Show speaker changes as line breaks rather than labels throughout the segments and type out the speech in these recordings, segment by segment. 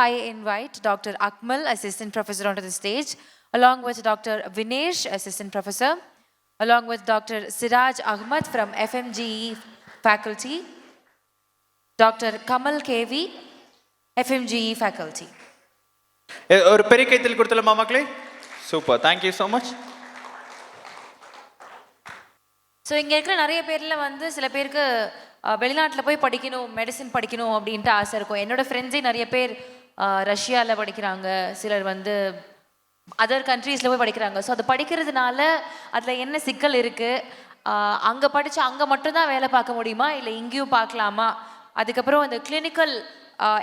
I invite Dr. Akmal, Assistant Professor, onto the stage, along with Dr. Vinesh, Assistant Professor, along with Dr. Siraj Ahmed from FMGE faculty, Dr. Kamal KV, FMGE faculty.
ஒரு பெரிய கைத்தல் கொடுத்தலாமா மக்களே? Super, thank you so much.
So இங்கே இருக்கிற நிறைய பேரில் வந்து சில பேருக்கு வெளிநாட்டில் போய் படிக்கணும், மெடிசின் படிக்கணும் அப்படின்ட்டு ஆசை இருக்கும். என்னோட ஃப்ரெண்ட்ஸே நிறைய பேர் ரஷ்யாவில் படிக்கிறாங்க, சிலர் வந்து அதர் கண்ட்ரீஸில் போய் படிக்கிறாங்க. ஸோ அது படிக்கிறதுனால அதில் என்ன சிக்கல் இருக்குது, அங்கே படித்து அங்கே மட்டும்தான் வேலை பார்க்க முடியுமா, இல்லை இங்கேயும் பார்க்கலாமா, அதுக்கப்புறம் அந்த கிளினிக்கல்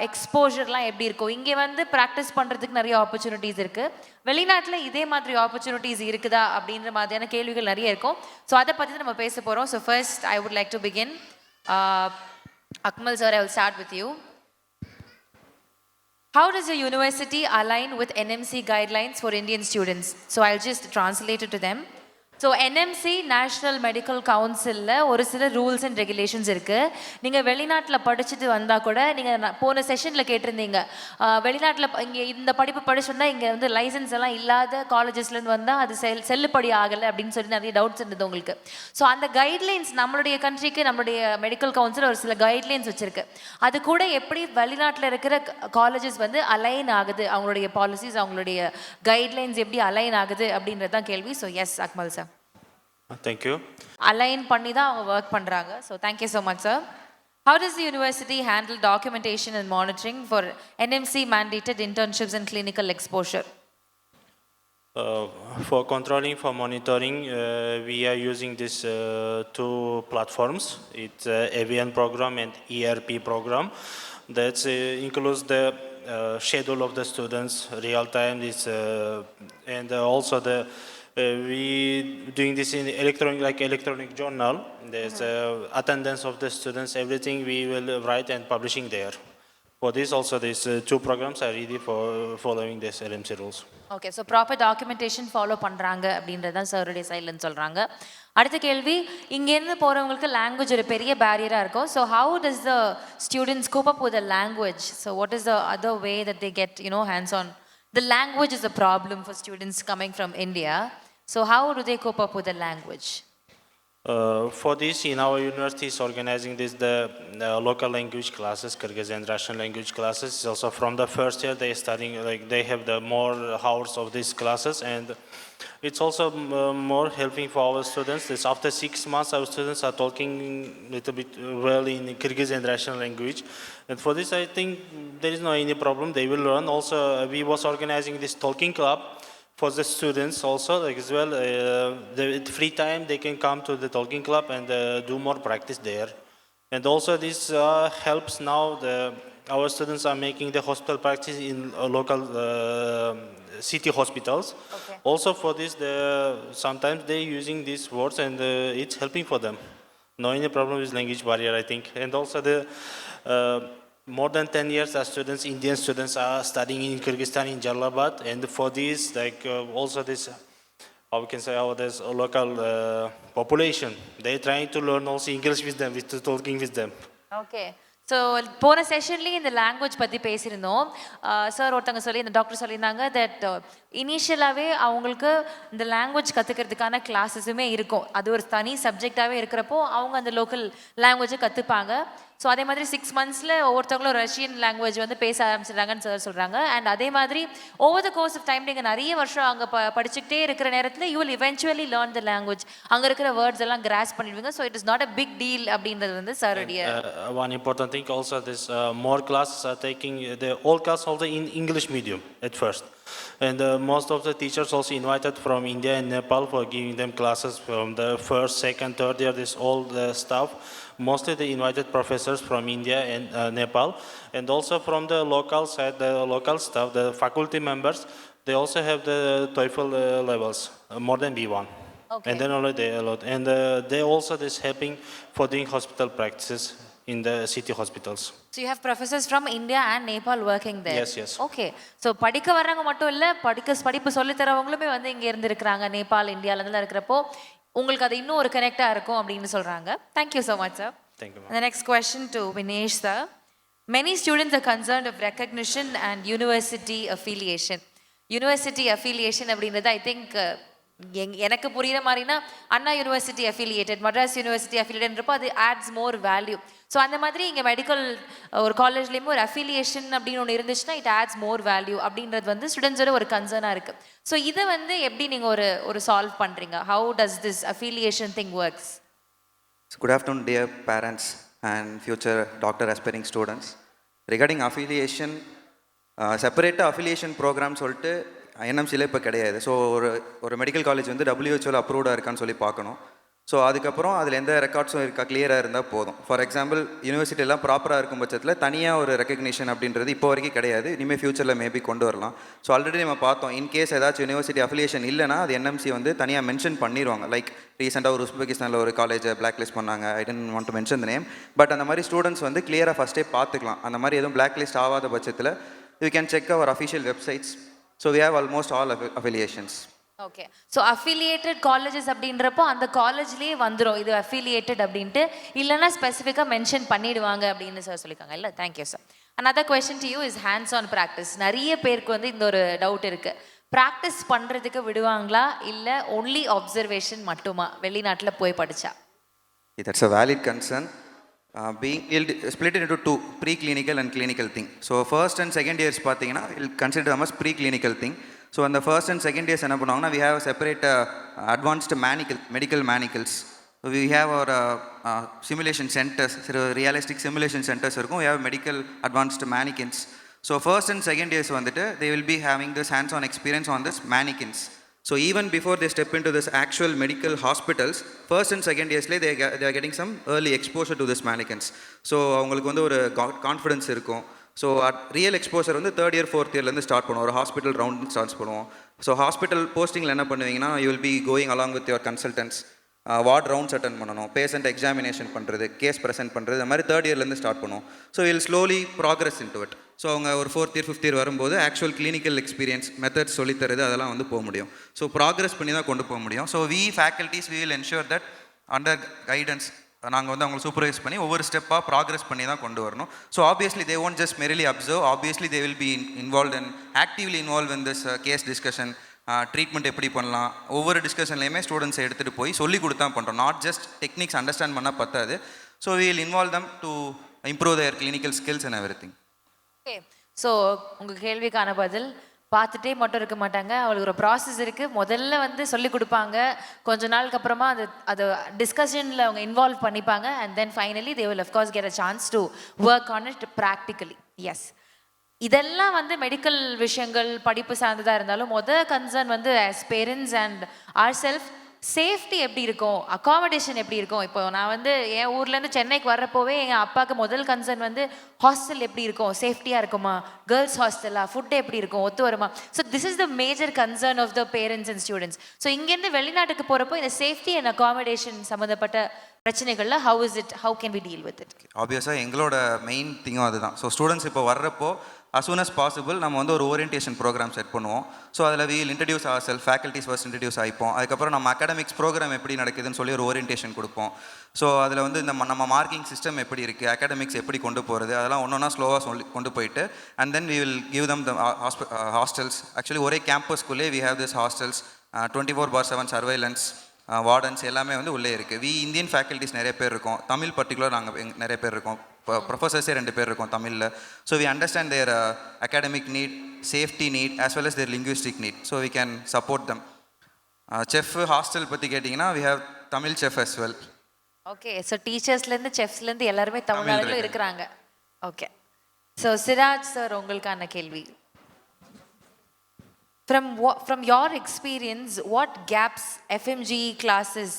எக்ஸ்போஜர்லாம் எப்படி இருக்கும், இங்கே வந்து ப்ராக்டிஸ் பண்ணுறதுக்கு நிறைய ஆப்பர்ச்சுனிட்டிஸ் இருக்குது, வெளிநாட்டில் இதே மாதிரி ஆப்பர்ச்சுனிட்டிஸ் இருக்குதா அப்படின்ற மாதிரியான கேள்விகள் நிறைய இருக்கும். ஸோ அதை பற்றி தான் நம்ம பேச போகிறோம். So first I would like to begin. Akmal sir, I will start with you. How does the university align with NMC guidelines for Indian students? So I'll just translate it to them. So NMC national medical கவுன்சிலில் ஒரு சில rules and regulations இருக்குது. நீங்கள் வெளிநாட்டில் படிச்சுட்டு வந்தால் கூட, நீங்கள் போன செஷனில் கேட்டிருந்தீங்க, வெளிநாட்டில் இங்கே இந்த படிப்பு படிச்சு வந்தால் இங்கே வந்து லைசன்ஸ் எல்லாம் இல்லாத காலேஜஸ்லேருந்து வந்தால் அது செல்லுபடி ஆகலை அப்படின்னு சொல்லி நிறைய டவுட்ஸ் இருந்தது உங்களுக்கு. ஸோ அந்த கைட்லைன்ஸ் நம்மளுடைய கண்ட்ரிக்கு நம்மளுடைய மெடிக்கல் கவுன்சில் ஒரு சில கைட்லைன்ஸ் வச்சுருக்கு. அது கூட எப்படி வெளிநாட்டில் இருக்கிற காலேஜஸ் வந்து அலைன் ஆகுது, அவங்களுடைய பாலிசிஸ் அவங்களுடைய கைட்லைன்ஸ் எப்படி அலைன் ஆகுது அப்படின்றது தான் கேள்வி. So yes Akmal sir.
Thank you.
Align பண்ணி தான் அவங்க work பண்றாங்க. So thank you so much sir. How does the university handle documentation and monitoring for NMC mandated internships and clinical exposure?
For controlling, for monitoring, we are using these two platforms. It's AVN program and ERP program. That includes the schedule of the students, real time, and also the we doing this in electronic journal. There's attendance of the students, everything we will write and publishing there. For this also, these two programs are ready for following this LMC rules.
Okay, so proper documentation follow பண்றாங்க அப்படின்றது தான் சாருடைய silence சொல்றாங்க. அடுத்த கேள்வி, இங்கேருந்து போகிறவங்களுக்கு language ஒரு பெரிய பேரியராக இருக்கும். So how does the students cope up with the language? So what is the other way that they get, hands on? The language is a problem for students coming from India. So how do they cope up with the language?
For this, in our university is organizing the local language classes, Kyrgyz and Russian language classes. Also from the first year they are studying, they have the more hours of these classes, and it's also more helping for our students. This after 6 months our students are talking little bit well in Kyrgyz and Russian language, and for this I think there is no any problem, they will learn. Also we was organizing this talking club for the students also, as well. At free time they can come to the talking club and do more practice there. And also this helps now. Our students are making the hospital practice in local city hospitals. Okay. Also for this, sometimes they using these words, and it's helping for them. No any problem with language barrier, I think. And also more than 10 years, our students, Indian students, are studying in Kyrgyzstan, in Jalal-Abad, and for this, also this, how we can say, there's a local population. They're trying to learn also English with them, with talking with them.
Okay. So போன செஷன்லேயே இந்த language பற்றி பேசியிருந்தோம். Sir ஒருத்தவங்க இந்த doctor சொல்லியிருந்தாங்க that இனிஷியலாகவே அவங்களுக்கு இந்த language கற்றுக்கிறதுக்கான கிளாஸஸுமே இருக்கும். அது ஒரு தனி சப்ஜெக்டாகவே இருக்கிறப்போ அவங்க அந்த லோக்கல் லாங்குவேஜை கற்றுப்பாங்க. ஸோ அதே மாதிரி 6 monthsல ஒவ்வொருத்தவங்களும் ரஷ்யன் லாங்குவேஜ் வந்து பேச ஆரம்பிச்சிடுறாங்கன்னு சார் சொல்கிறாங்க. அண்ட் அதே மாதிரி over the course of time நீங்கள் நிறைய வருஷம் அங்கே படிச்சுக்கிட்டே இருக்கிற நேரத்தில் you will eventually learn the language, அங்கே இருக்கிற வேர்ட்ஸ் எல்லாம் கிராஸ் பண்ணிடுவீங்க. So it is not a big deal அப்படின்றது வந்து சாருடைய.
One important thing also, this more classes are taking all classes also in English medium at first. And most of the teachers also invited from India and Nepal for giving them classes from the first, second, third year, this all the stuff. Mostly they invited professors from India and Nepal, and also from the local side, the local staff, the faculty members, they also have the TOEFL levels, more than B1. Okay. And then only they allowed. And they also this helping for doing hospital practices in the city hospitals.
So you have professors from India and Nepal working there?
Yes, yes.
Okay. So படிக்க வர்றவங்க மட்டும் இல்லை, படிப்பு சொல்லி தரவங்களுமே வந்து இங்கே இருந்து இருக்கிறாங்க, நேபாள் இந்தியாவிலேருந்து இருக்கிறப்போ உங்களுக்கு அது இன்னும் ஒரு கனெக்டாக இருக்கும் அப்படின்னு சொல்கிறாங்க. Thank you so much sir.
Thank you.
The next question to Vinesh sir. Many students are concerned of recognition and university affiliation. University affiliation அப்படின்றது ஐ திங்க் எனக்கு புரிகிற மாதிரினா அண்ணா யூனிவர்சிட்டி அஃபிலியேட்டட், மட்ராஸ் யூனிவர்சிட்டி அஃபிலியேட்டட்ன்றப்போ அது ஆட்ஸ் மோர் வேல்யூ. ஸோ அந்த மாதிரி இங்கே medical ஒரு காலேஜ்லேயுமே ஒரு அஃபிலியேஷன் அப்படின்னு ஒன்று இருந்துச்சுன்னா இட் ஆட்ஸ் மோர் வேல்யூ அப்படின்றது வந்து ஸ்டூடெண்ட்ஸோட ஒரு கன்சர்னாக இருக்குது. ஸோ இதை வந்து எப்படி நீங்கள் ஒரு சால்வ் பண்ணுறீங்க? How does this affiliation thing works?
Good afternoon, dear parents and future doctor aspiring students. Regarding affiliation, separate affiliation program சொல்லிட்டு என்எம்சியில் இப்போ கிடையாது. ஸோ ஒரு மெடிக்கல் காலேஜ் வந்து WHO அப்ரூவ்டாக இருக்கான்னு சொல்லி பார்க்கணும். ஸோ அதுக்கப்புறம் அதில் எந்த ரெக்கார்ட்ஸும் இருக்கா கிளியராக இருந்தால் போதும். ஃபார் எக்ஸாம்பிள் யூனிவர்சிட்டியெல்லாம் ப்ராப்பராக இருக்கும் பட்சத்தில் தனியாக ஒரு ரெக்கக்னிஷன் அப்படின்றது இப்போ வரைக்கும் கிடையாது. இனிமேல் ஃபியூச்சரில் மேபி கொண்டு வரலாம். ஸோ ஆல்ரெடி நம்ம பார்த்தோம், இன்கேஸ் ஏதாச்சும் யூனிவர்சிட்டி அஃபிலியேஷன் இல்லைனா அது என்எம்சி வந்து தனியாக மென்ஷன் பண்ணிடுவாங்க. லைக் ரீசெண்டாக ஒரு உஸ்பெகிஸ்தானில் ஒரு காலேஜை பிளாக் லிஸ்ட் பண்ணாங்க. I don't want to mention the name. But அந்த மாதிரி ஸ்டூடெண்ட்ஸ் வந்து கிளியராக ஃபஸ்ட்டே பார்த்துக்கலாம். அந்த மாதிரி எதுவும் பிளாக் லிஸ்ட் ஆகாத பட்சத்தில் you can check our official websites. So we have almost all affiliations.
Okay. So affiliated colleges அப்படின்றப்போ அந்த காலேஜ்லேயே வந்துடும் இது அஃபிலியேட்டட் அப்படின்ட்டு, இல்லைன்னா ஸ்பெசிஃபிக்காக மென்ஷன் பண்ணிடுவாங்க அப்படின்னு சார் சொல்லியிருக்காங்க. இல்லை, thank you sir. Another question to you is hands on practice. நிறைய பேருக்கு வந்து இந்த ஒரு டவுட் இருக்குது. ப்ராக்டிஸ் பண்ணுறதுக்கு விடுவாங்களா இல்லை ஒன்லி அப்சர்வேஷன் மட்டுமா வெளிநாட்டில் போய் படித்தா?
That's a valid concern. Being split it into two, preclinical and clinical thing. So first and second years பார்த்தீங்கன்னா we'll consider them as preclinical thing. So in the first and second years என்ன பண்ணுவாங்கன்னா we have separate advanced medical manicals. So we have our simulation centers, realistic simulation centers இருக்கும். We have medical advanced mannequins. So first and second years வந்துட்டு they will be having this hands-on experience on this mannequins. So even before they step into this actual medical hospitals, first and second years they are getting some early exposure to this mannequins. So அவங்களுக்கு வந்து ஒரு confidence இருக்கும். So real exposure வந்து third year fourth இயர்லேருந்து start பண்ணுவோம். ஒரு hospital round start பண்ணுவோம். So hospital போஸ்டிங்கில் என்ன பண்ணுவீங்கன்னா you will be going along with your consultants, ward rounds attend பண்ணணும், பேஷண்ட் எக்ஸாமினேஷன் பண்ணுறது, கேஸ் ப்ரெசென்ட் பண்ணுறது, இந்த மாதிரி தேர்ட் இயர்லேருந்து ஸ்டார்ட் பண்ணுவோம். So will slowly progress into it. So அவங்க ஒரு ஃபோர்த் இயர் ஃபிஃப்த் இயர் வரும்போது ஆக்சுவல் கிளினிக்கல் எக்ஸ்பீரியன்ஸ் மெத்தட்ஸ் சொல்லித்தரது அதெல்லாம் வந்து போக முடியும். ஸோ ப்ராக்ரஸ் பண்ணி தான் கொண்டு போக முடியும். So we faculties we will ensure that under guidance நாங்கள் வந்து அவங்களை சூப்பர்வைஸ் பண்ணி ஒவ்வொரு ஸ்டெப்பாக ப்ராக்ரஸ் பண்ணி தான் கொண்டு வரணும். So obviously they won't just merely observe, obviously they will be involve and actively involve in this case discussion, treatment எப்படி பண்ணலாம், ஒவ்வொரு டிஸ்கஷன்லையுமே ஸ்டூடெண்ட்ஸை எடுத்துகிட்டு போய் சொல்லி கொடுத்தா பண்ணுறோம். நாட் ஜஸ்ட் டெக்னிக்ஸ் அண்டர்ஸ்டாண்ட் பண்ணால் பத்தாது. So we will involve them to improve their clinical skills and everything.
Okay. So உங்கள் கேள்விக்கான பதில், பார்த்துட்டே மட்டும் இருக்க மாட்டாங்க. அவளுக்கு ஒரு ப்ராசஸ் இருக்குது. முதல்ல வந்து சொல்லி கொடுப்பாங்க, கொஞ்ச நாளுக்கு அப்புறமா அது டிஸ்கஷனில் அவங்க இன்வால்வ் பண்ணிப்பாங்க. And then finally they will of course get a chance to work on it practically. Yes, இதெல்லாம் வந்து மெடிக்கல் விஷயங்கள் படிப்பு சார்ந்ததாக இருந்தாலும் கன்சர்ன் வந்து as parents and our self safety எப்படி இருக்கும், அகாமடேஷன் எப்படி இருக்கும். இப்போ நான் வந்து என் ஊர்லேருந்து சென்னைக்கு வர்றப்போவே எங்கள் அப்பாவுக்கு முதல் கன்சர்ன் வந்து ஹாஸ்டல் எப்படி இருக்கும், சேஃப்டியாக இருக்குமா, கேர்ள்ஸ் ஹாஸ்டலா, ஃபுட்டு எப்படி இருக்கும், ஒத்து வருமா. So this is the major concern of the parents and students. So இங்கேருந்து வெளிநாட்டுக்கு போகிறப்போ இந்த சேஃப்டி அண்ட் அகாமடேஷன் சம்மந்தப்பட்ட பிரச்சனைகளில் how can we deal with it?
ஆப்வியஸாக எங்களோட மெயின் திங்கும் அதுதான். ஸோ ஸ்டூடெண்ட்ஸ் இப்போ வர்றப்போ as soon as possible நம்ம வந்து ஒரு ஓரியன்டேஷன் ப்ரோக்ராம் செட் பண்ணுவோம். ஸோ அதில் we'll introduce our self, faculties first introduce ஆகிப்போம். அதுக்கப்புறம் நம்ம அகாடமிக்ஸ் ப்ரோக்ராம் எப்படி நடக்குதுன்னு சொல்லி ஒரு ஓரியன்டேஷன் கொடுப்போம். ஸோ அதில் வந்து நம்ம மார்க்கிங் சிஸ்டம் எப்படி இருக்குது, அகாடமிக்ஸ் எப்படி கொண்டு போகிறது, அதெல்லாம் ஒன்றா ஸ்லோவாக சொல்லி கொண்டு போயிட்டு and then we will give them the hostels. Actually ஒரே கேம்பஸ்குள்ளே we have this hostels, 24/7 surveillance, wardens எல்லாமே வந்து உள்ளே இருக்குது. இந்தியன் ஃபேக்கல்ட்டிஸ் நிறைய பேர் இருக்கோம். தமிழ் பர்டிகுலர் நாங்கள் நிறைய பேர் இருக்கோம். ப்ரொஃபஸர்ஸே 2 பேர் இருக்கோம் தமிழில். So we understand their academic need, safety need as well as their linguistic need. So we can support them. Chef hostel பற்றி கேட்டிங்கன்னா we have Tamil chef as well.
Okay. So டீச்சர்ஸ்லேருந்து செஃப்ஸ்லேருந்து எல்லாருமே தமிழ்நாட்டில் இருக்கிறாங்க. ஓகே. ஸோ சிராஜ் சார், உங்களுக்கான கேள்வி. From your experience, what gaps FMGE classes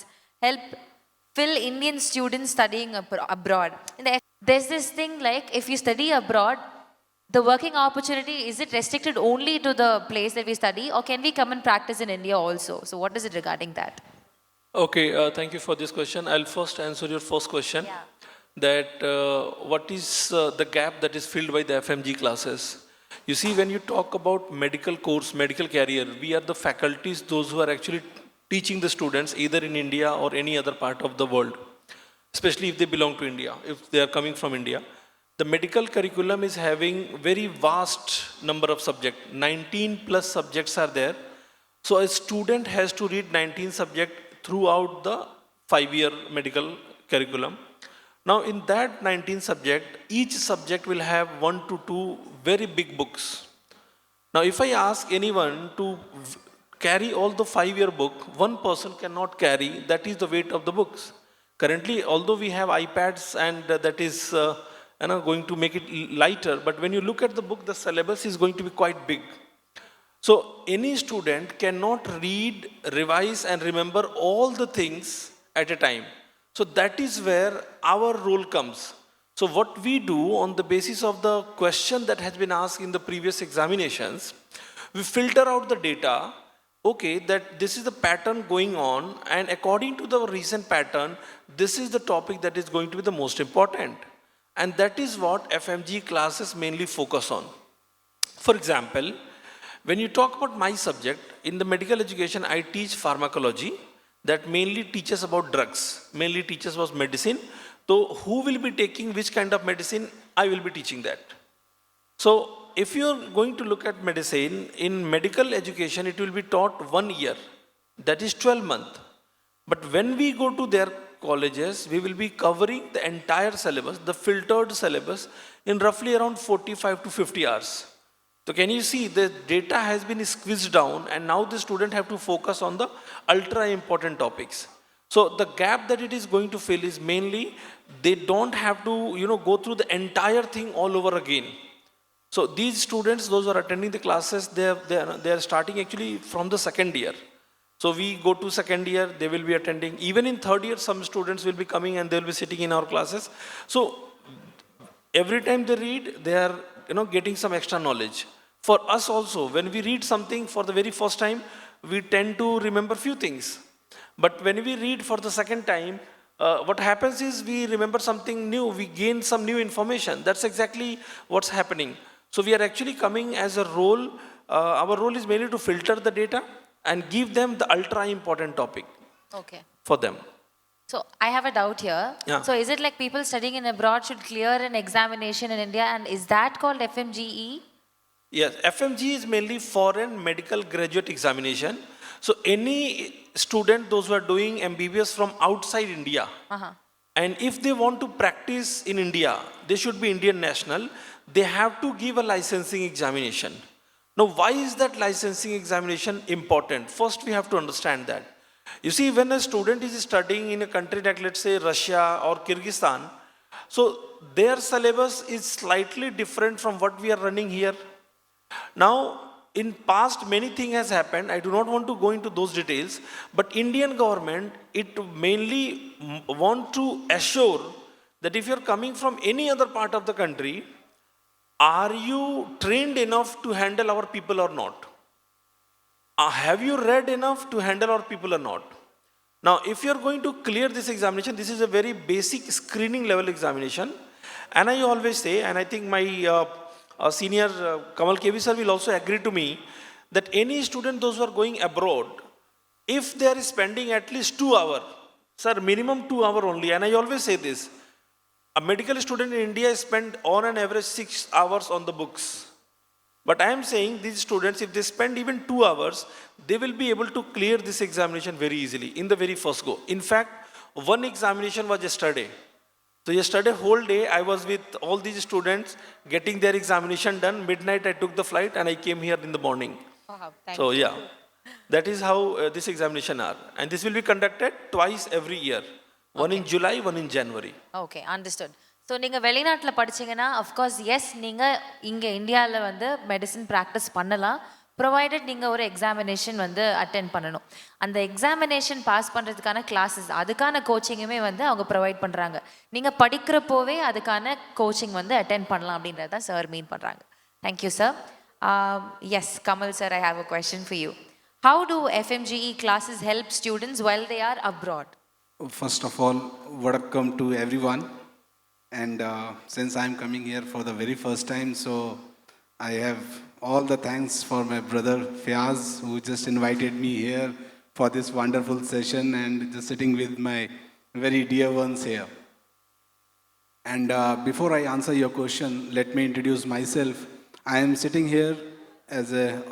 help fill Indian students studying abroad? There's this thing like if you study abroad, the working opportunity, is it restricted only to the place that we study, or can we come and practice in India also? So what is it regarding that?
Okay, thank you for this question. I'll first answer your first question.
Yeah.
That what is the gap that is filled by the FMG classes? You see, when you talk about medical course, medical career, we are the faculties, those who are actually teaching the students either in India or any other part of the world, especially if they belong to India, if they are coming from India. The medical curriculum is having very vast number of subjects. 19 plus subjects are there. So a student has to read 19 subjects throughout the 5-year medical curriculum. Now in that 19 subject, each subject will have 1 to 2 very big books. Now if I ask anyone to carry all the 5-year book, one person cannot carry, that is the weight of the books. Currently, although we have iPads and that is going to make it lighter, but when you look at the book, the syllabus is going to be quite big. So any student cannot read, revise and remember all the things at a time. So that is where our role comes. So what we do on the basis of the question that has been asked in the previous examinations, we filter out the data, okay, that this is the pattern going on, and according to the recent pattern, this is the topic that is going to be the most important. And that is what FMG classes mainly focus on. For example, when you talk about my subject, in the medical education, I teach pharmacology that mainly teaches about drugs, mainly teaches about medicine. So who will be taking which kind of medicine, I will be teaching that. So if you are going to look at medicine, in medical education, it will be taught 1 year, that is 12 months. But when we go to their colleges, we will be covering the entire syllabus, the filtered syllabus, in roughly around 45 to 50 hours. So can you see the data has been squeezed down, and now the student have to focus on the ultra important topics. So the gap that it is going to fill is mainly they don't have to go through the entire thing all over again. So these students, those who are attending the classes, they are starting actually from the second year. So we go to second year, they will be attending. Even in third year, some students will be coming and they will be sitting in our classes. So every time they read, they are getting some extra knowledge. For us also, when we read something for the very first time, we tend to remember few things. But when we read for the second time, what happens is we remember something new, we gain some new information. That's exactly what's happening. So we are actually coming as a role, our role is mainly to filter the data and give them the ultra important topic for them.
So I have a doubt here.
Yeah.
So is it like people studying in abroad should clear an examination in India, and is that called FMGE?
Yes, FMG is mainly foreign medical graduate examination. So any student, those who are doing MBBS from outside India, and if they want to practice in India, they should be Indian national, they have to give a licensing examination. Now, why is that licensing examination important? First, we have to understand that. You see, when a student is studying in a country like, let's say, Russia or Kyrgyzstan, so their syllabus is slightly different from what we are running here. Now, in past, many things has happened. I do not want to go into those details, but Indian government, it mainly want to assure that if you're coming from any other part of the country, are you trained enough to handle our people or not? Have you read enough to handle our people or not? Now, if you're going to clear this examination, this is a very basic screening level examination. And I always say, and I think my senior Kamal KV sir will also agree to me, that any student, those who are going abroad, if they are spending at least 2 hours, sir, minimum 2 hours only, and I always say this, a medical student in India spend on an average 6 hours on the books. But I am saying these students, if they spend even 2 hours, they will be able to clear this examination very easily in the very first go. In fact, one examination was yesterday. So yesterday whole day I was with all these students getting their examination done. Midnight I took the flight and I came here in the morning.
Wow,
So yeah, that is how this examination are. And this will be conducted twice every year. One in July, one in January.
Okay, understood. So நீங்கள் வெளிநாட்டில் படிச்சீங்கன்னா of course S நீங்கள் இங்கே இந்தியாவில் வந்து medicine practice பண்ணலாம், provided நீங்கள் ஒரு எக்ஸாமினேஷன் வந்து அட்டென்ட் பண்ணணும். அந்த எக்ஸாமினேஷன் பாஸ் பண்ணுறதுக்கான கிளாஸஸ், அதுக்கான கோச்சிங்குமே வந்து அவங்க ப்ரொவைட் பண்ணுறாங்க. நீங்கள் படிக்கிறப்போவே அதுக்கான கோச்சிங் வந்து அட்டென்ட் பண்ணலாம் அப்படின்றது தான் சார் மீன் பண்ணுறாங்க. Thank you sir. Yes Kamal sir, I have a question for you. How do FMGE classes help students while they are abroad?
First of all, welcome to everyone. And since I'm coming here for the very first time, so I have all the thanks for my brother Fiaz, who just invited me here for this wonderful session and just sitting with my very dear ones here. And before I answer your question, let me introduce myself. I am sitting here as a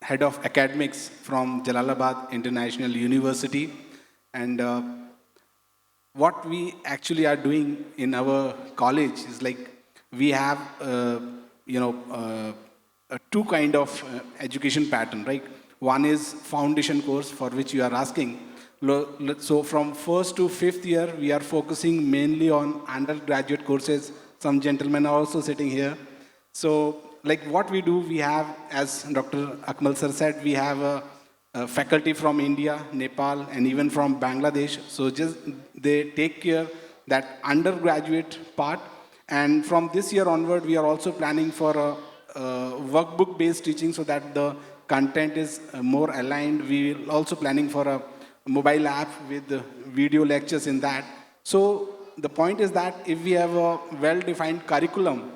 head of academics from Jalal-Abad International University. And what we actually are doing in our college is like we have, two kind of education pattern, right? One is foundation course for which you are asking. So from first to fifth year, we are focusing mainly on undergraduate courses. Some gentlemen are also sitting here. So like what we do, we have, as Dr. Akmal sir said, we have a faculty from India, Nepal, and even from Bangladesh. So just they take care that undergraduate part. And from this year onward, we are also planning for a workbook-based teaching so that the content is more aligned. We are also planning for a mobile app with video lectures in that. So the point is that if we have a well-defined curriculum,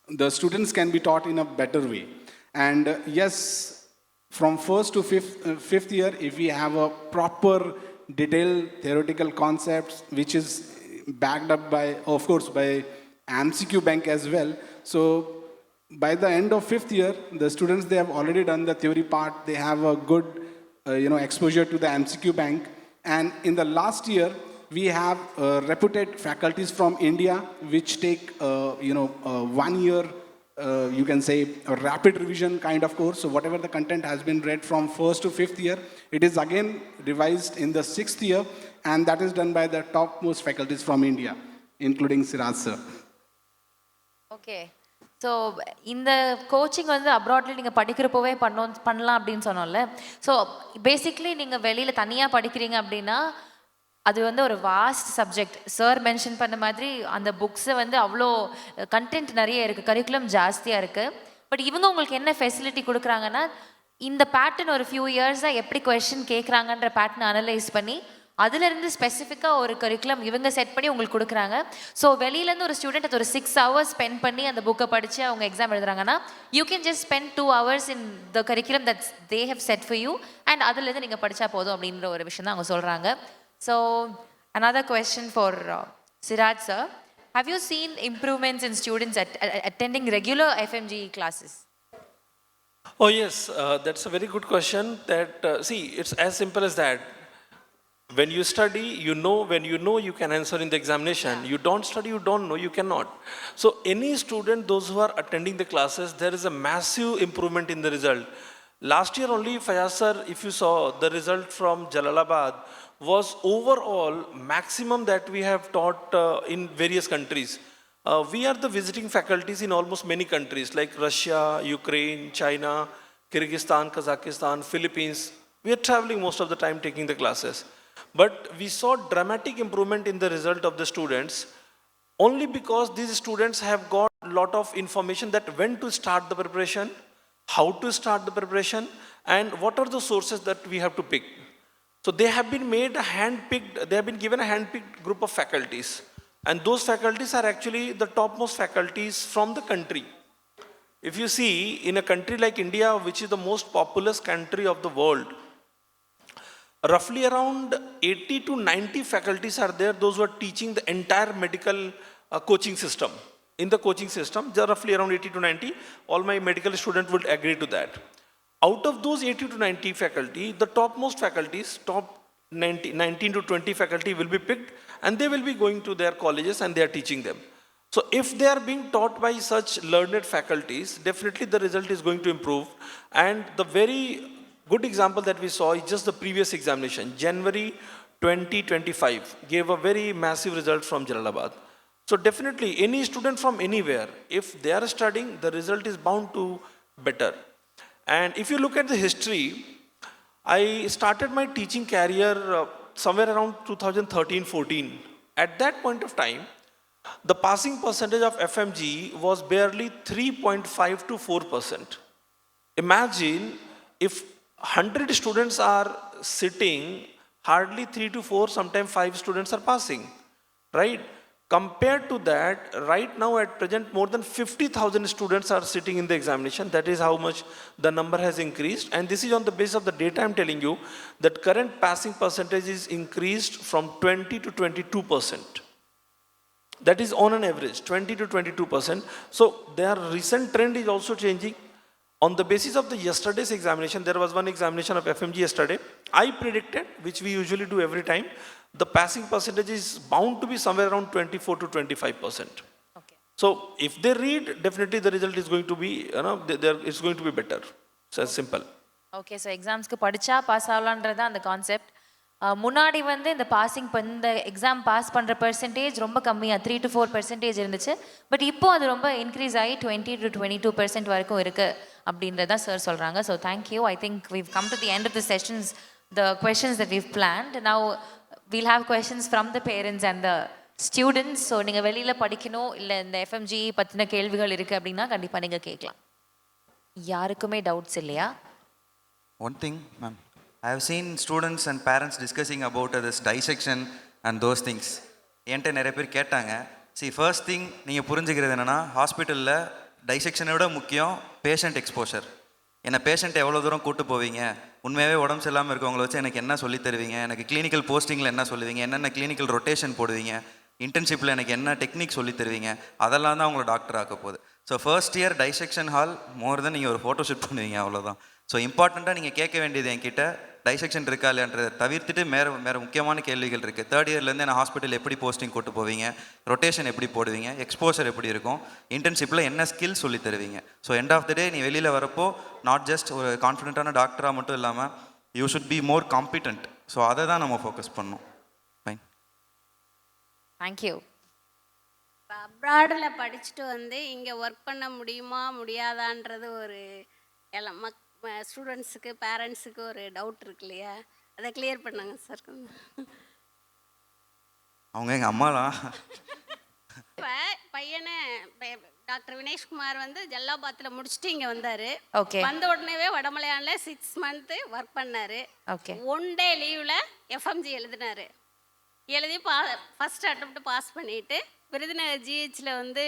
the students can be taught in a better way. And yes, from first to fifth year, if we have a proper detailed theoretical concepts, which is backed up by, of course, by MCQ bank as well. So by the end of fifth year, the students, they have already done the theory part. They have a good exposure to the MCQ bank. And in the last year, we have reputed faculties from India, which take 1 year, you can say, a rapid revision kind of course. So whatever the content has been read from first to fifth year, it is again revised in the sixth year, and that is done by the topmost faculties from India, including Siraj sir.
Okay. So இந்த coaching வந்து அப்ராட்ல நீங்கள் படிக்கிறப்போவே பண்ணலாம் அப்படின்னு சொன்னோம்ல. So basically நீங்கள் வெளியில் தனியாக படிக்கிறீங்க அப்படின்னா அது வந்து ஒரு வாஸ்ட் சப்ஜெக்ட். சார் மென்ஷன் பண்ண மாதிரி அந்த புக்ஸை வந்து அவ்வளோ கண்டென்ட் நிறைய இருக்குது, கரிக்குலம் ஜாஸ்தியாக இருக்குது. பட் இவங்க உங்களுக்கு என்ன ஃபெசிலிட்டி கொடுக்குறாங்கன்னா, இந்த பேட்டர்ன் ஒரு ஃபியூ இயர்ஸாக எப்படி கொஷின் கேட்குறாங்கன்ற பேட்டர்னை அனலைஸ் பண்ணி அதுலேருந்து ஸ்பெசிஃபிக்காக ஒரு கரிக்குலம் இவங்க செட் பண்ணி உங்களுக்கு கொடுக்குறாங்க. ஸோ வெளியிலேருந்து ஒரு ஸ்டூடெண்ட் அது ஒரு 6 hours ஸ்பெண்ட் பண்ணி அந்த புக்கை படித்து அவங்க எக்ஸாம் எழுதுறாங்கன்னா, you can just spend 2 hours in the curriculum that's they have set for you, and அதுலேருந்து நீங்கள் படித்தா போதும் அப்படின்ற ஒரு விஷயம் தான் அவங்க சொல்கிறாங்க. So another question for Siraj sir. Have you seen improvements in students attending regular FMGE classes?
Oh yes, that's a very good question. That see, it's as simple as that. When you study, you know. When you know, you can answer in the examination. You don't study, you don't know, you cannot. So any student, those who are attending the classes, there is a massive improvement in the result. Last year only, Fayaz sir, if you saw the result from Jalal-Abad, was overall maximum that we have taught in various countries. We are the visiting faculties in almost many countries like Russia, Ukraine, China, Kyrgyzstan, Kazakhstan, Philippines. We are traveling most of the time taking the classes. But we saw dramatic improvement in the result of the students only because these students have got a lot of information that when to start the preparation, how to start the preparation, and what are the sources that we have to pick. So they have been given a hand-picked group of faculties. And those faculties are actually the topmost faculties from the country. If you see, in a country like India, which is the most populous country of the world, roughly around 80 to 90 faculties are there, those who are teaching the entire medical coaching system. In the coaching system, there are roughly around 80 to 90. All my medical students would agree to that. Out of those 80 to 90 faculty, the topmost faculties, top 19 to 20 faculty will be picked, and they will be going to their colleges and they are teaching them. So if they are being taught by such learned faculties, definitely the result is going to improve. And the very good example that we saw is just the previous examination. January 2025 gave a very massive result from Jalal-Abad. So definitely any student from anywhere, if they are studying, the result is bound to better. And if you look at the history, I started my teaching career somewhere around 2013-14. At that point of time, the passing percentage of FMGE was barely 3.5 to 4%. Imagine if 100 students are sitting, hardly 3 to 4, sometimes 5 students are passing, right? Compared to that, right now at present, more than 50,000 students are sitting in the examination. That is how much the number has increased. And this is on the basis of the data I'm telling you, that current passing percentage is increased from 20 to 22%. That is on an average, 20 to 22%. So their recent trend is also changing. On the basis of the yesterday's examination, there was one examination of FMG yesterday. I predicted, which we usually do every time, the passing percentage is bound to be somewhere around 24 to 25%.
Okay.
So if they read, definitely the result is going to be, it's going to be better. So it's simple.
Okay so எக்ஸாம்ஸ்க்கு படித்தா pass ஆகலான்றது தான் அந்த concept. முன்னாடி வந்து இந்த passing இந்த exam pass பண்ணுற percentage ரொம்ப கம்மியாக 3 to 4% இருந்துச்சு. பட் இப்போ அது ரொம்ப இன்க்ரீஸ் ஆகி 20 to 22% வரைக்கும் இருக்குது அப்படின்றத சார் சொல்கிறாங்க. So thank you. I think we've come to the end of the sessions, the questions that we've planned. Now we'll have questions from the parents and the students. So நீங்கள் வெளியில் படிக்கணும் இல்லை இந்த FMGE பற்றின கேள்விகள் இருக்குது அப்படின்னா கண்டிப்பாக நீங்கள் கேட்கலாம். யாருக்குமே டவுட்ஸ் இல்லையா?
One thing, ma'am, I have seen students and parents discussing about this dissection and those things. என்கிட்ட நிறைய பேர் கேட்டாங்க. ஃபர்ஸ்ட் திங் நீங்கள் புரிஞ்சுக்கிறது என்னென்னா, ஹாஸ்பிட்டலில் டைசெக்ஷனை விட முக்கியம் பேஷண்ட் எக்ஸ்போஷர். என்னை பேஷண்ட் எவ்வளோ தூரம் கூட்டு போவீங்க, உண்மையாகவே உடம்பு சரியில்லாமல் இருக்கவங்கள வச்சு எனக்கு என்ன சொல்லி தருவீங்க, எனக்கு கிளினிக்கல் போஸ்டிங்கில் என்ன சொல்லுவீங்க, என்னென்ன கிளினிக்கல் ரொட்டேஷன் போடுவீங்க, இன்டர்ன்ஷிப்பில் எனக்கு என்ன டெக்னிக் சொல்லி தருவீங்க, அதெல்லாம் தான் உங்களை டாக்டர் ஆக்க போகுது. So first year dissection hall more then நீங்கள் ஒரு ஃபோட்டோ ஷூட் பண்ணுவீங்க, அவ்வளோதான். ஸோ இம்பார்ட்டண்ட்டாக நீங்கள் கேட்க வேண்டியது என்கிட்ட டைசெக்ஷன் இருக்கா இல்லைன்றதை தவிர்த்துட்டு வேறு முக்கியமான கேள்விகள் இருக்குது. தேர்ட் இயர்லேருந்து என்ன ஹாஸ்பிட்டல் எப்படி போஸ்டிங் கூட்டு போவீங்க, ரொட்டேஷன் எப்படி போடுவீங்க, எக்ஸ்போஷர் எப்படி இருக்கும், இன்டர்ன்ஷிப்பில் என்ன ஸ்கில் சொல்லி தருவீங்க. ஸோ எண்ட் ஆஃப் த டே நீ வெளியில் வரப்போ நாட் ஜஸ்ட் ஒரு கான்ஃபிடென்ட்டான டாக்டராக மட்டும் இல்லாமல் you should be more competent. So அதை தான் நம்ம ஃபோக்கஸ் பண்ணணும். Fine,
thank you.
அப்ராடில் படிச்சுட்டு வந்து இங்கே ஒர்க் பண்ண முடியுமா முடியாதான்றது ஒரு எல்லாம் ஸ்டூடெண்ட்ஸுக்கு பேரண்ட்ஸுக்கு ஒரு டவுட் இருக்கு இல்லையா, அதை கிளியர் பண்ணாங்க சார்.
அவங்க எங்கள் அம்மாலாம்.
இப்போ பையனை டாக்டர் வினேஷ்குமார் வந்து ஜல்லாபாத்தில் முடிச்சுட்டு இங்கே வந்தார்.
ஓகே.
வந்த உடனேவே வடமலையானில் 6 months ஒர்க் பண்ணார்.
ஓகே.
1 day லீவில் FMG எழுதினார். எழுதி ஃபஸ்ட் அட்டம்ப்ட் பாஸ் பண்ணிவிட்டு விருதுநகர் GHல வந்து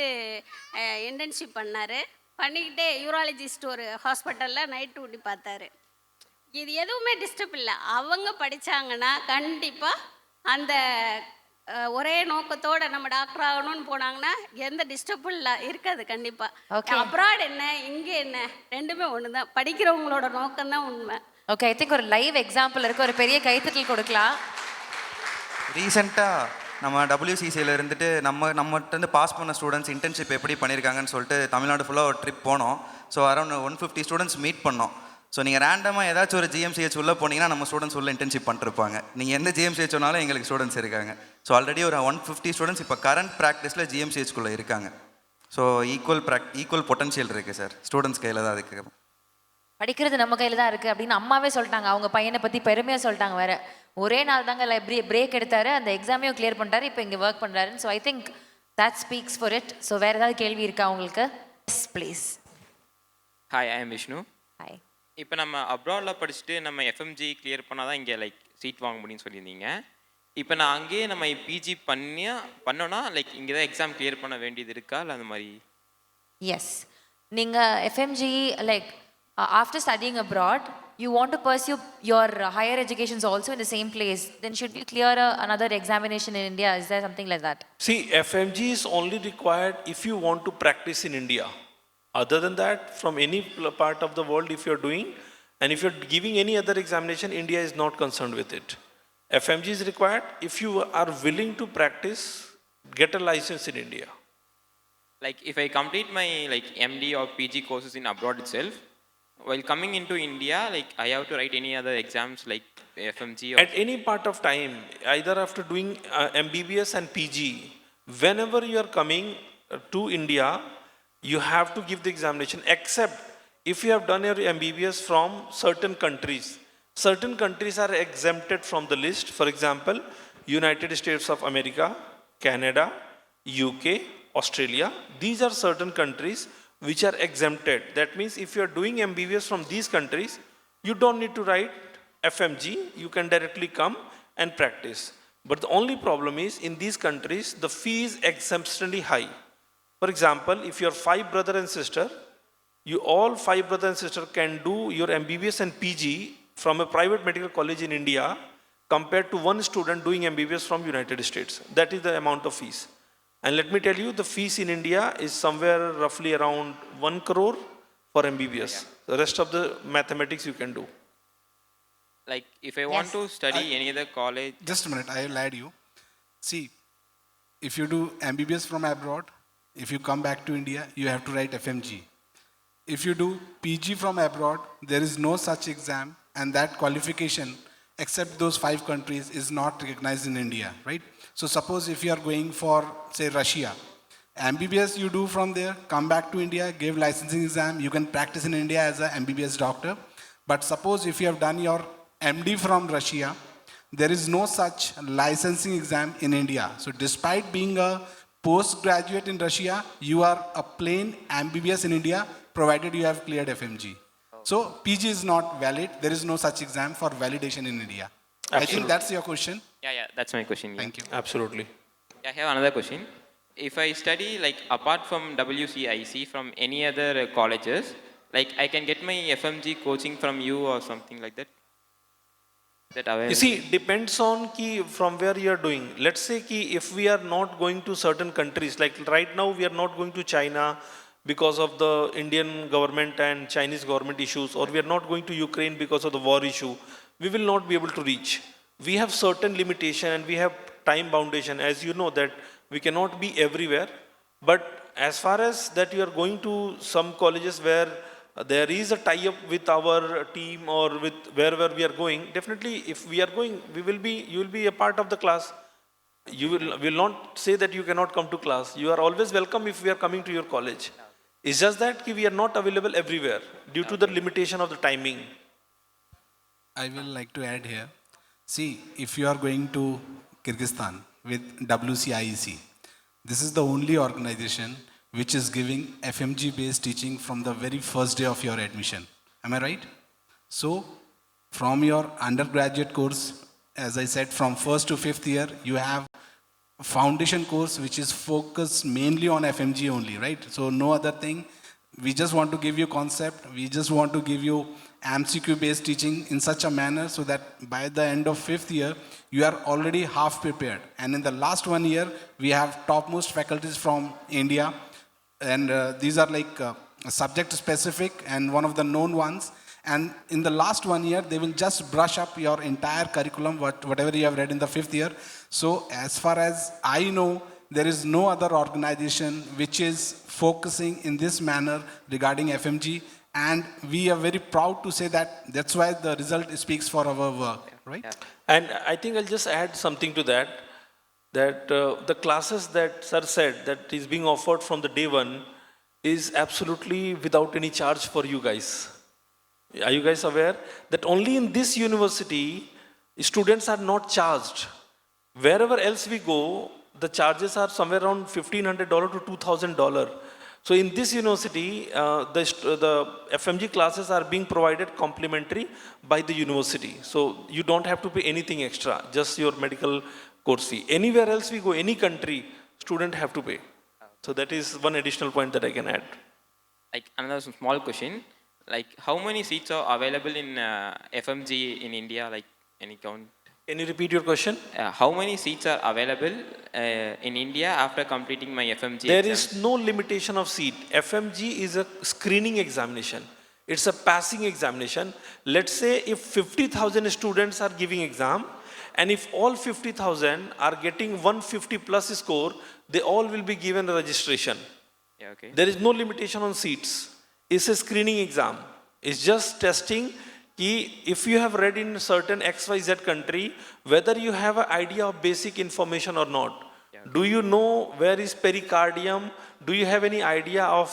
இன்டர்ன்ஷிப் பண்ணார். பண்ணிக்கிட்டே யூராலஜிஸ்ட் ஒரு ஹாஸ்பிட்டலில் நைட் டியூட்டி பார்த்தாரு. இது எதுவுமே டிஸ்டர்ப் இல்லை. அவங்க படித்தாங்கன்னா கண்டிப்பாக அந்த ஒரே நோக்கத்தோடு நம்ம டாக்டர் ஆகணும்னு போனாங்கன்னா எந்த டிஸ்டர்பும் இல்லை இருக்காது கண்டிப்பாக. அப்ராட் என்ன இங்கே என்ன ரெண்டுமே ஒன்று தான், படிக்கிறவங்களோட நோக்கம் தான் உண்மை.
ஓகே, ஐ திங்க் ஒரு லைவ் எக்ஸாம்பிள் இருக்குது, ஒரு பெரிய கைத்தட்டல் கொடுக்கலாம்.
ரீசெண்டாக நம்ம WCIECல இருந்துட்டு நம்மகிட்ட பாஸ் பண்ண ஸ்டூடெண்ட்ஸ் இன்டர்ன்ஷிப் எப்படி பண்ணியிருக்காங்கன்னு சொல்லிட்டு தமிழ்நாடு ஃபுல்லாக ஒரு ட்ரிப் போனோம். ஸோ அரௌண்ட் 150 ஸ்டூடெண்ட்ஸ் மீட் பண்ணோம். ஸோ நீங்கள் ரேண்டமாக ஏதாச்சும் ஒரு GMCH உள்ளே போனீங்கன்னா நம்ம ஸ்டூடெண்ட்ஸ் உள்ள இன்டர்ன்ஷிப் பண்ணிருப்பாங்க. நீங்கள் எந்த GMCH சொன்னாலும் எங்களுக்கு ஸ்டூடெண்ட்ஸ் இருக்காங்க. ஸோ ஆல்ரெடி ஒரு 150 ஸ்டூடெண்ட்ஸ் இப்போ கரண்ட் ப்ராக்டிஸில் GMCHக்குள்ளே இருக்காங்க. ஸோ ஈக்குவல் பொட்டன்ஷியல் இருக்குது சார், ஸ்டூடெண்ட்ஸ் கையில் தான் இருக்குது.
படிக்கிறது நம்ம கையில் தான் இருக்குது அப்படின்னு அம்மாவே சொல்லிட்டாங்க. அவங்க பையனை பற்றி பெருமையாக சொல்லிட்டாங்க. வேறு ஒரே நாள் தாங்க பிரேக் எடுத்தார், அந்த எக்ஸாமையும் கிளியர் பண்ணிட்டாரு, இப்போ இங்கே ஒர்க் பண்ணுறாருன்னு. So I think that speaks for it. So வேறு ஏதாவது கேள்வி இருக்கா உங்களுக்கு? Yes please.
Hi, I am Vishnu.
Hi.
இப்போ நம்ம அப்ராடில் படிச்சுட்டு நம்ம FMG கிளியர் பண்ணால் தான் இங்கே சீட் வாங்க முடியும்னு சொல்லியிருந்தீங்க. இப்போ நான் அங்கேயே நம்ம PG பண்ணோன்னா இங்கே தான் எக்ஸாம் கிளியர் பண்ண வேண்டியது இருக்கா இல்லை அந்த மாதிரி?
எஸ், நீங்கள் FMGE after studying abroad, you want to pursue your higher educations also in the same place, then should you clear another examination in India? Is there something like that?
See, FMG is only required if you want to practice in India. Other than that, from any part of the world, if you're doing, and if you're giving any other examination, India is not concerned with it. FMG is required if you are willing to practice, get a license in India.
If I complete my MD or PG courses in abroad itself, while coming into India, I have to write any other exams like FMG or...
At any part of time, either after doing MBBS and PG, whenever you are coming to India, you have to give the examination, except if you have done your MBBS from certain countries. Certain countries are exempted from the list. For example, United States of America, Canada, UK, Australia. These are certain countries which are exempted. That means if you are doing MBBS from these countries, you don't need to write FMG, you can directly come and practice. But the only problem is, in these countries, the fee is exceptionally high. For example, if you are 5 brother and sister, you all 5 brother and sister can do your MBBS and PG from a private medical college in India compared to one student doing MBBS from United States. That is the amount of fees. And let me tell you, the fees in India is somewhere roughly around 1 crore for MBBS. The rest of the mathematics you can do.
Like if I want
Yes.
to study any other college,
Just a minute, I will add you. See, if you do MBBS from abroad, if you come back to India, you have to write FMG. If you do PG from abroad, there is no such exam, and that qualification, except those 5 countries, is not recognized in India, right? So suppose if you are going for, say, Russia, MBBS you do from there, come back to India, give licensing exam, you can practice in India as a MBBS doctor. But suppose if you have done your MD from Russia, there is no such licensing exam in India. So despite being a postgraduate in Russia, you are a plain MBBS in India, provided you have cleared FMG. So PG is not valid. There is no such exam for validation in India. I think that's your question.
yeah, that's my question. Yeah.
Thank you.
Absolutely.
I have another question. If I study like apart from WCIEC from any other colleges, like I can get my FMG coaching from you or something like that? That available?
You see, depends on from where you are doing. Let's say if we are not going to certain countries, like right now we are not going to China because of the Indian government and Chinese government issues, or we are not going to Ukraine because of the war issue, we will not be able to reach. We have certain limitation and we have time boundation. As you know that we cannot be everywhere. But as far as that you are going to some colleges where there is a tie-up with our team or with wherever we are going, definitely if we are going, you will be a part of the class. You will not say that you cannot come to class. You are always welcome if we are coming to your college. It's just that we are not available everywhere due to the limitation of the timing.
I will like to add here. See, if you are going to Kyrgyzstan with WCIEC, this is the only organization which is giving FMG based teaching from the very first day of your admission. Am I right? So, from your undergraduate course, as I said, from first to fifth year, you have a foundation course which is focused mainly on FMG only, right? So, no other thing. We just want to give you concept. We just want to give you MCQ based teaching in such a manner so that by the end of fifth year, you are already half prepared. And in the last 1 year, we have topmost faculties from India. And these are like subject specific and one of the known ones. And in the last 1 year, they will just brush up your entire curriculum, whatever you have read in the fifth year. So as far as I know, there is no other organization which is focusing in this manner regarding FMG. And we are very proud to say that that's why the result speaks for our work, right?
And I think I'll just add something to that, the classes that Sir said that is being offered from the day one is absolutely without any charge for you guys. Are you guys aware that only in this university, students are not charged? Wherever else we go, the charges are somewhere around $1,500 to $2,000. So in this university, the FMG classes are being provided complimentary by the university. So you don't have to pay anything extra, just your medical course fee. Anywhere else we go, any country, student have to pay. So that is one additional point that I can add.
Like another small question, like how many seats are available in FMG in India, like any count?
Can you repeat your question?
How many seats are available in India after completing my FMG
There
exam?
is no limitation of seat. FMG is a screening examination. It's a passing examination. Let's say if 50,000 students are giving exam, and if all 50,000 are getting 150 plus score, they all will be given a registration.
Yeah, okay.
There is no limitation on seats. It's a screening exam. It's just testing if you have read in certain XYZ country, whether you have an idea of basic information or not. Yeah, okay. Do you know where is pericardium? Do you have any idea of,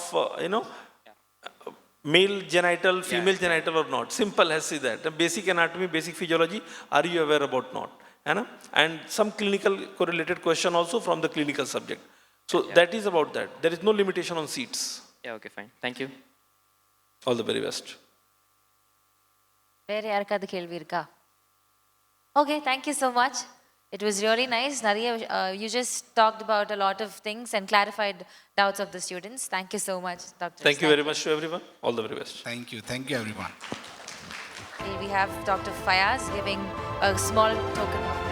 male genital, female genital or not? Simple as is that. The basic anatomy, basic physiology, are you aware about not? And some clinical correlated question also from the clinical subject. So that is about that. There is no limitation on seats.
Yeah, okay, fine. Thank you.
All the very best.
வேற யாருக்காவது கேள்வி இருக்கா? Okay, thank you so much. It was really nice. You just talked about a lot of things and clarified doubts of the students. Thank you so much, Dr.
Thank you very much to everyone. All the very best.
Thank you. Thank you, everyone.
We have Dr. Fayaz giving a small token of